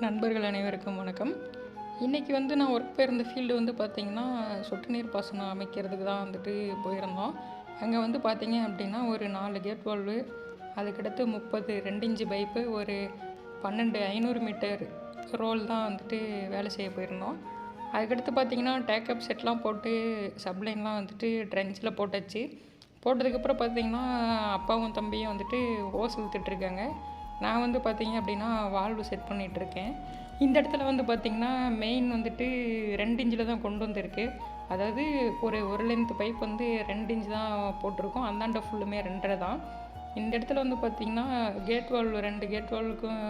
நண்பர்கள் அனைவருக்கும் வணக்கம். இன்றைக்கி நான் ஒர்க் போயிருந்த ஃபீல்டு பார்த்திங்கன்னா, சொட்டு நீர் பாசனம் அமைக்கிறதுக்கு தான் போயிருந்தோம். அங்கே பார்த்திங்க அப்படின்னா ஒரு 4 கேட் வால்வு, அதுக்கடுத்து 30 2 இன்ச்சு பைப்பு, ஒரு 12 500 மீட்டர் ரோல் தான் வேலை செய்ய போயிருந்தோம். அதுக்கடுத்து பார்த்திங்கன்னா டேக்கப் செட்லாம் போட்டு சப்ளைன்லாம் ட்ரென்ச்சில் போட்டாச்சு. போட்டதுக்கப்புறம் பார்த்திங்கன்னா அப்பாவும் தம்பியும் ஓஸ் இழுத்துட்ருக்காங்க. நான் பார்த்திங்க அப்படின்னா வால்வு செட் பண்ணிகிட்ருக்கேன். இந்த இடத்துல பார்த்திங்கன்னா மெயின் 2 இன்ச்சில் தான் கொண்டு வந்திருக்கு. அதாவது ஒரு லென்த் பைப் 2 இன்ச் தான் போட்டிருக்கோம். அந்தாண்ட ஃபுல்லுமே 2.5 தான். இந்த இடத்துல பார்த்திங்கன்னா கேட் வால்வு 2 கேட் வால்வுக்கும்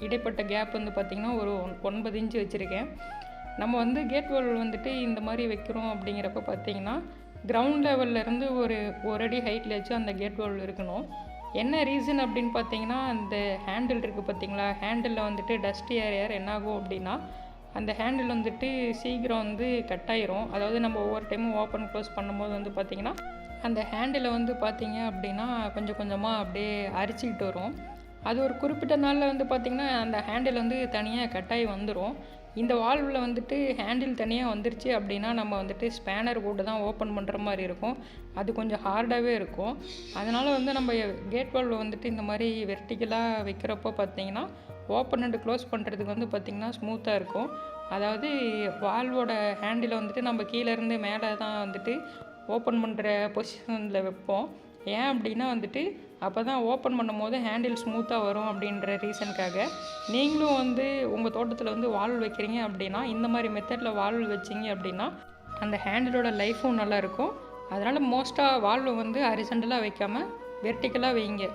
இடைப்பட்ட கேப் பார்த்திங்கன்னா ஒரு 9 இன்ச்சு வச்சுருக்கேன். நம்ம கேட் வால்வு இந்த மாதிரி வைக்கிறோம் அப்படிங்கிறப்ப பார்த்திங்கன்னா கிரவுண்ட் லெவல்லேருந்து ஒரு அடி ஹைட்லேயாச்சும் அந்த கேட் வால்வு இருக்கணும். என்ன ரீசன் அப்படின்னு பார்த்தீங்கன்னா, அந்த ஹேண்டில் இருக்குது பார்த்தீங்களா, ஹேண்டிலில் டஸ்ட் ஏற என்னாகும் அப்படின்னா, அந்த ஹேண்டில் சீக்கிரம் கட் ஆயிரும். அதாவது நம்ம ஒவ்வொரு டைமும் ஓப்பன் க்ளோஸ் பண்ணும்போது பார்த்திங்கன்னா, அந்த ஹேண்டிலை பார்த்தீங்க அப்படின்னா கொஞ்சம் கொஞ்சமாக அப்படியே அரிச்சிக்கிட்டு வரும். அது ஒரு குறிப்பிட்ட நாளில் பார்த்திங்கன்னா அந்த ஹேண்டில் தனியாக கட் ஆகி வந்துடும். இந்த வால்வில் ஹேண்டில் தனியாக வந்துருச்சு அப்படின்னா நம்ம ஸ்பேனர் போட்டு தான் ஓப்பன் பண்ணுற மாதிரி இருக்கும். அது கொஞ்சம் ஹார்டாகவே இருக்கும். அதனால் நம்ம கேட் வால்வில் இந்த மாதிரி வெர்டிக்கலாக வைக்கிறப்போ பார்த்திங்கன்னா ஓப்பன் அண்ட் க்ளோஸ் பண்ணுறதுக்கு பார்த்திங்கன்னா ஸ்மூத்தாக இருக்கும். அதாவது வால்வோட ஹேண்டில் நம்ம கீழேருந்து மேலே தான் ஓப்பன் பண்ணுற பொசிஷனில் வைப்போம். ஏன் அப்படின்னா அப்போ தான் ஓப்பன் பண்ணும் போது ஹேண்டில் ஸ்மூத்தாக வரும் அப்படின்ற ரீசனுக்காக. நீங்களும் உங்கள் தோட்டத்தில் வால்வு வைக்கிறீங்க அப்படின்னா இந்த மாதிரி மெத்தடில் வால்வு வச்சிங்க அப்படின்னா அந்த ஹேண்டிலோட லைஃப்பும் நல்லாயிருக்கும். அதனால் மோஸ்ட்டாக வால்வு ஹரிசாண்டலாக வைக்காமல் வெர்டிக்கலாக வைங்க.